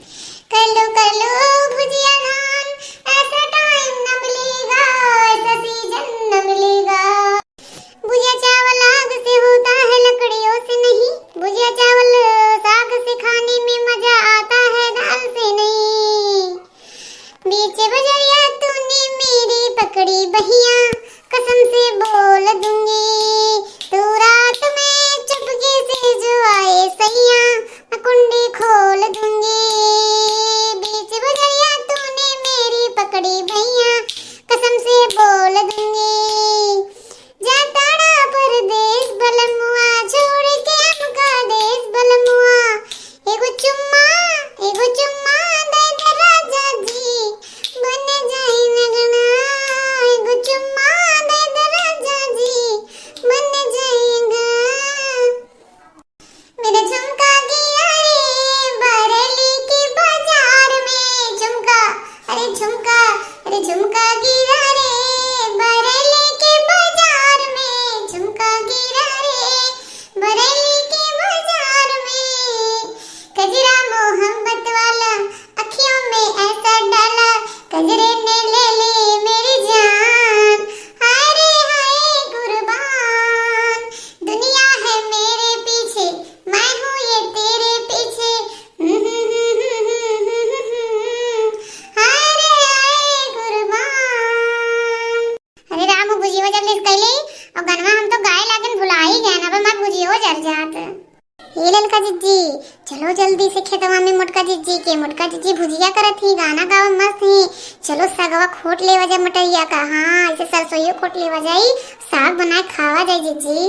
कर लो भुजिया धान, ऐसा टाइम न मिलेगा, ऐसा सीजन न मिलेगा। भुजिया चावल आग से होता है, लकड़ियों से नहीं। भुजिया चावल साग से खाने में मजा आता है, दाल से नहीं। बीच बजरिया तूने मेरी पकड़ी बहिया, कसम से बोल दूंगी तू रात में चुपके से जो आए सैया, मैं कुंडी खोल दूंगी। बीच बजरिया तूने मेरी पकड़ी बहिया, कसम से बोल दूंगी। जाताड़ा परदेस बलमुआ, छोड़ के हमका देश बलमुआ। एगो चुम्मा दे दे राजा जी, बन जाए लगना। एगो चुम्मा दे दे राजा जी, बन जाएगा। मेरा झुमका गिरा रे बरेली के बाजार में, झुमका अरे झुमका गिरा रे बरेली के बाजार में, झुमका गिरा रे बरेली के बाजार में। कजरा मोहब्बत वाला अखियों में ऐसा डाला, कजरे ने ले ली मेरी जान। हाय रे हाय कुर्बान, दुनिया है मेरे पीछे, मैं हूँ ये तेरे पीछे। हाय रे हाय कुर्बान। अरे राम भुजिया जल्दी कैली और गनवा हम तो गाय लागन भुला ही गए ना, अब मत भुजिया जल जात। ये ललका जिज्जी चलो जल्दी से खेतवा में मोटका जिज्जी भुजिया करत ही, गाना गावा मस्त ही। चलो सागवा खोट लेवा जाए मटरिया का। हाँ ऐसे सरसोईयो खोट लेवा जाई, साग बनाए खावा जाए जिज्जी।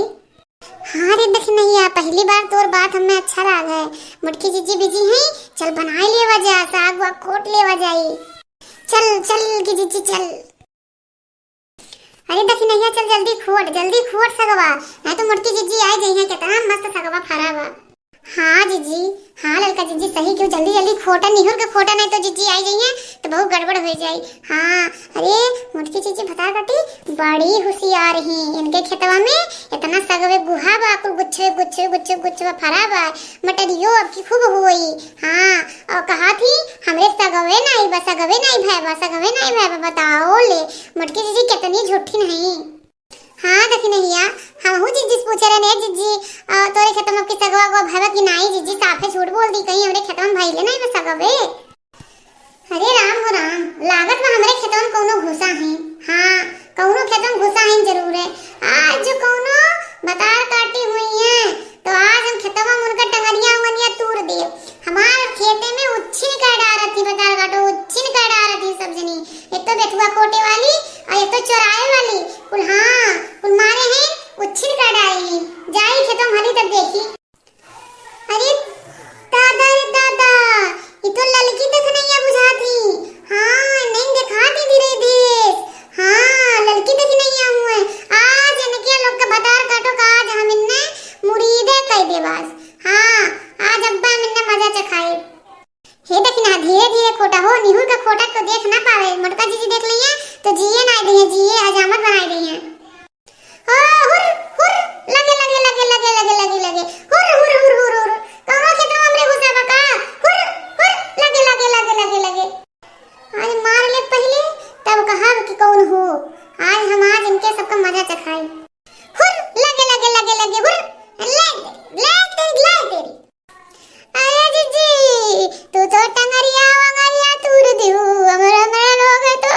हाँ रे देख नहीं आ, पहली बार तोर बात हमें अच्छा लगा है। मोटकी जिज्जी बिजी है, चल बनाए लेवा जा, साग वा खोट लेवा जाई। चल चल की जिज्जी चल। अरे देखी नहीं चल जल्दी खोट सगवा, नहीं तो मोटकी जिज्जी आ गई है। कितना मस्त सगवा फरा बा। हाँ जिज्जी, हाँ ललका जिज्जी सही क्यों, जल्दी खोटा निहुर के खोटा, नहीं तो जिज्जी आ गई है तो बहुत गड़बड़ हो जाए। हाँ अरे मोटकी जिज्जी बता काटी बड़ी होशियार ही, इनके खेतवा में इतना सगवे गुहा बा, कुल गुच्छे फरा बा। मटरियो अब की खूब हुई। हाँ और कहा थी हमरे सगवे नहीं भाई बताओ ले। मोटकी जिज्जी कितनी झूठी नहीं। हाँ देखी नहीं आ, हम हूँ जिज्जी पूछे रहे ने जिज्जी तोरे खेतम में की सगवा को भाई की नहीं। जिज्जी साफे झूठ बोल दी, कहीं हमरे खेतम में भाई ले नहीं सगवे। अरे राम हो राम, लागत में हमरे खेतम में कोनो घुसा है। हाँ कोनो खेतम घुसा है जरूर है। आज जो कोनो बतार काटी हुई है तो आज हम खेतम में उनका टंगरिया तूर दे। हमारे खेते में उच्छिन कर डाल थी, बतार काटो उच्छिन कर डाल थी सब जनी। एक तो बेटुआ कोटे वाली और एक तो चौराहे वाली, कुल हाँ कुल मारे हैं उच्छिन कर डाली। जाई खेतों हरी तब देखी। अरे दादा रे दादा, ये तो ललकी तक नहीं बुझाती। हाँ नहीं दिखाती धीरे। हाँ ललकी तक नहीं हुए। आज इनके लोग का बतार काटो का आज हम इन्ने मुरीदे कह दे बस। हाँ आज अब्बा इन्ने मजा चखाए। हे देखना धीरे खोटा हो, निहुर का खोटा तो देख ना पावे। मोटका जी देख लिए तो जिए ना दिए, जिए हजामत बनाई रही है। हुर हुर लगे हुर कहां खेतवा हमरे घुसा बका। हुर लगे। आज मार ले पहले तब कहा कि कौन हो। आज इनके सबका मजा चखाए। हुर लगे हुर ले तेरी। अरे जीजी तू तो टंगरिया तूर दियो, हमरा लोग तो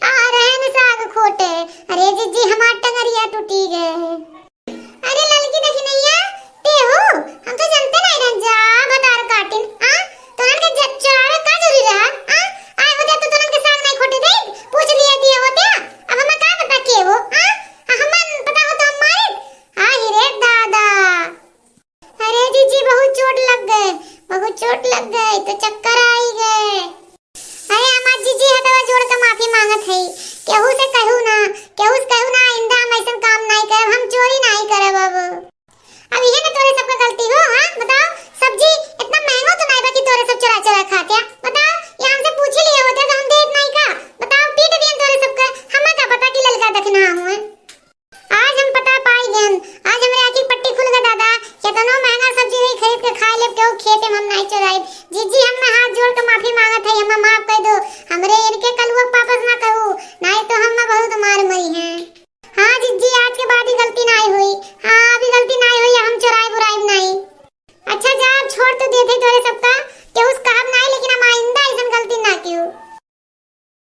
आ रहे न साग खोटे। अरे जीजी हमार टंगरिया टूटी गए। अरे ललकी देखी नहीं आ ते हो, हम तो जानते नहीं रह जा बतार काटिन। हां तोन के जच्चा का जरूरी रहा। हां आए होते तो तोन के साग नहीं खोटे दे, पूछ लिए दिए होते। अब हमें का बता के हो। हां हमन पता हो तो हम मारे। हां रे दादा, अरे जीजी बहुत चोट लग गए तो चक्कर आई गए। अरे हमार जीजी हटवा जोड़ के माफी मांगत है। केहू से कहू ना आइंदा हम ऐसा काम नहीं करब, हम चोरी नहीं करब। अब ये ना तोरे सबका गलती हो। हाँ बताओ सब्जी इतना महंगा तो नहीं बा कि तोरे सब चुरा खाते। बताओ ये हमसे पूछ लिए होते तो हम देत नहीं का। बताओ पीट दिए तोरे सबका, हमें का पता कि ललका देखना हुए। आज हम पता पाई गन, आज हमरे आखिर पट्टी खुल गई दादा। कितना महंगा सब्जी नहीं खरीद के खा ले, क्यों खेते में हम नहीं चुराई। जीजी हम हाथ जोड़ के माफी मांगत है, हमें माफ कर दो, हमरे इनके कलुआ वापस ना कहो।